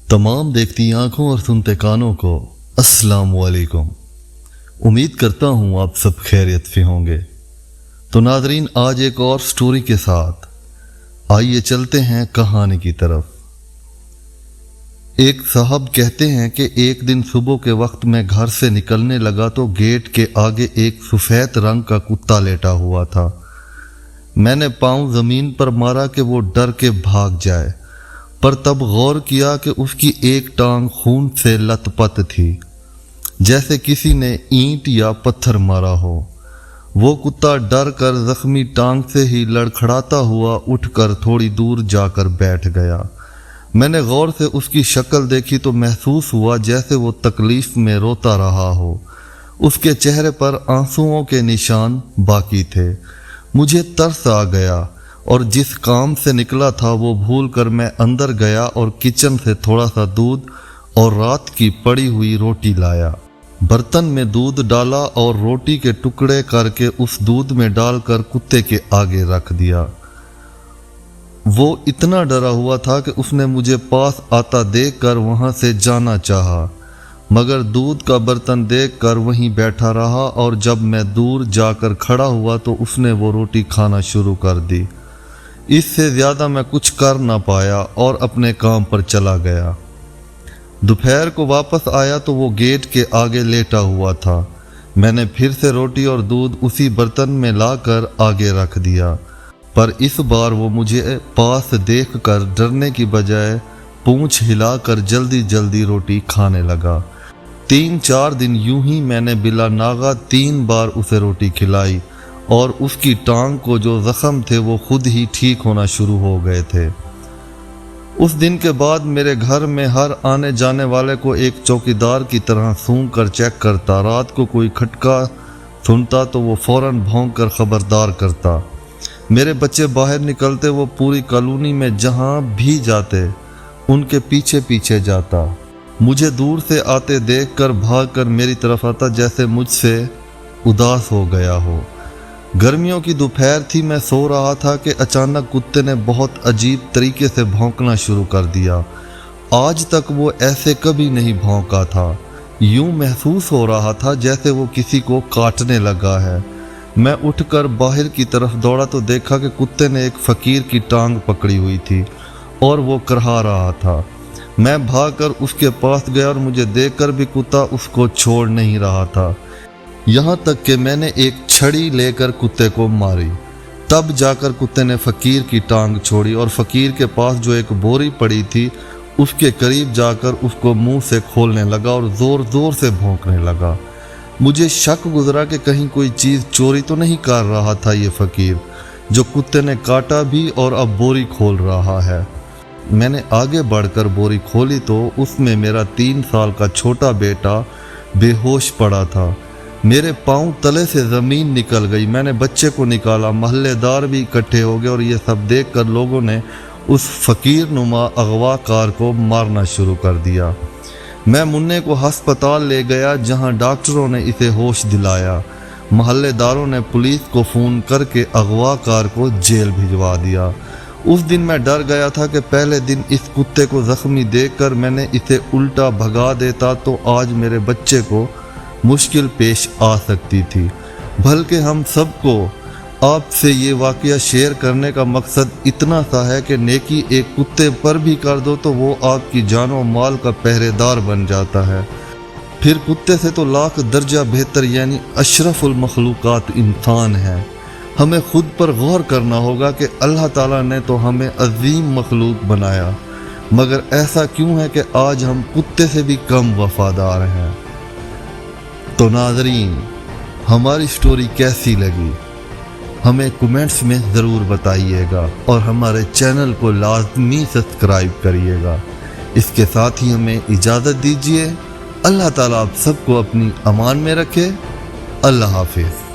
तमाम देखती आंखों और सुनते कानों को अस्सलाम वालेकुम। उम्मीद करता हूँ आप सब खैरियत से होंगे। तो नाज़रीन, आज एक और स्टोरी के साथ आइए चलते हैं कहानी की तरफ। एक साहब कहते हैं कि एक दिन सुबह के वक्त मैं घर से निकलने लगा तो गेट के आगे एक सफ़ेद रंग का कुत्ता लेटा हुआ था। मैंने पाँव ज़मीन पर मारा कि वो डर के भाग जाए, पर तब गौर किया कि उसकी एक टांग खून से लथपथ थी, जैसे किसी ने ईंट या पत्थर मारा हो। वो कुत्ता डर कर जख्मी टांग से ही लड़खड़ाता हुआ उठकर थोड़ी दूर जाकर बैठ गया। मैंने गौर से उसकी शक्ल देखी तो महसूस हुआ जैसे वो तकलीफ में रोता रहा हो। उसके चेहरे पर आंसुओं के निशान बाकी थे। मुझे तरस आ गया और जिस काम से निकला था वो भूल कर मैं अंदर गया और किचन से थोड़ा सा दूध और रात की पड़ी हुई रोटी लाया। बर्तन में दूध डाला और रोटी के टुकड़े करके उस दूध में डालकर कुत्ते के आगे रख दिया। वो इतना डरा हुआ था कि उसने मुझे पास आता देखकर वहां से जाना चाहा, मगर दूध का बर्तन देखकर वहीं बैठा रहा और जब मैं दूर जाकर खड़ा हुआ तो उसने वो रोटी खाना शुरू कर दी। इससे ज़्यादा मैं कुछ कर ना पाया और अपने काम पर चला गया। दोपहर को वापस आया तो वो गेट के आगे लेटा हुआ था। मैंने फिर से रोटी और दूध उसी बर्तन में लाकर आगे रख दिया, पर इस बार वो मुझे पास देखकर डरने की बजाय पूंछ हिलाकर जल्दी जल्दी रोटी खाने लगा। 3-4 दिन यूं ही मैंने बिला नागा 3 बार उसे रोटी खिलाई और उसकी टांग को जो जख्म थे वो खुद ही ठीक होना शुरू हो गए थे। उस दिन के बाद मेरे घर में हर आने जाने वाले को एक चौकीदार की तरह सूंघ कर चेक करता। रात को कोई खटका सुनता तो वो फौरन भौंक कर खबरदार करता। मेरे बच्चे बाहर निकलते वो पूरी कॉलोनी में जहाँ भी जाते उनके पीछे पीछे जाता। मुझे दूर से आते देखकर भागकर मेरी तरफ आता जैसे मुझसे उदास हो गया हो। गर्मियों की दोपहर थी, मैं सो रहा था कि अचानक कुत्ते ने बहुत अजीब तरीके से भौंकना शुरू कर दिया। आज तक वो ऐसे कभी नहीं भौंका था। यूं महसूस हो रहा था जैसे वो किसी को काटने लगा है। मैं उठकर बाहर की तरफ दौड़ा तो देखा कि कुत्ते ने एक फकीर की टांग पकड़ी हुई थी और वो करहा रहा था। मैं भागकर उसके पास गया और मुझे देखकर भी कुत्ता उसको छोड़ नहीं रहा था। यहाँ तक कि मैंने एक छड़ी लेकर कुत्ते को मारी, तब जाकर कुत्ते ने फकीर की टांग छोड़ी और फकीर के पास जो एक बोरी पड़ी थी उसके करीब जाकर उसको मुंह से खोलने लगा और ज़ोर ज़ोर से भौंकने लगा। मुझे शक गुजरा कि कहीं कोई चीज़ चोरी तो नहीं कर रहा था ये फकीर, जो कुत्ते ने काटा भी और अब बोरी खोल रहा है। मैंने आगे बढ़कर बोरी खोली तो उसमें मेरा 3 साल का छोटा बेटा बेहोश पड़ा था। मेरे पांव तले से ज़मीन निकल गई। मैंने बच्चे को निकाला, महल्लेदार भी इकट्ठे हो गए और ये सब देखकर लोगों ने उस फकीर नुमा अगवाकार को मारना शुरू कर दिया। मैं मुन्ने को हस्पताल ले गया जहां डॉक्टरों ने इसे होश दिलाया। महल्लेदारों ने पुलिस को फ़ोन करके अगवाकार को जेल भिजवा दिया। उस दिन मैं डर गया था कि पहले दिन इस कुत्ते को ज़ख्मी देखकर मैंने इसे उल्टा भगा देता तो आज मेरे बच्चे को मुश्किल पेश आ सकती थी। बल्कि हम सबको आपसे ये वाक़या शेयर करने का मकसद इतना सा है कि नेकी एक कुत्ते पर भी कर दो तो वो आपकी जान और माल का पहरेदार बन जाता है। फिर कुत्ते से तो लाख दर्जा बेहतर यानी अशरफुल मखलूक़ात इंसान है। हमें खुद पर गौर करना होगा कि अल्लाह ताला ने तो हमें अजीम मखलूक बनाया, मगर ऐसा क्यों है कि आज हम कुत्ते से भी कम वफादार हैं। तो नाज़रीन, हमारी स्टोरी कैसी लगी हमें कमेंट्स में ज़रूर बताइएगा और हमारे चैनल को लाजमी सब्सक्राइब करिएगा। इसके साथ ही हमें इजाज़त दीजिए। अल्लाह ताला आप सबको अपनी अमान में रखे। अल्लाह हाफिज़।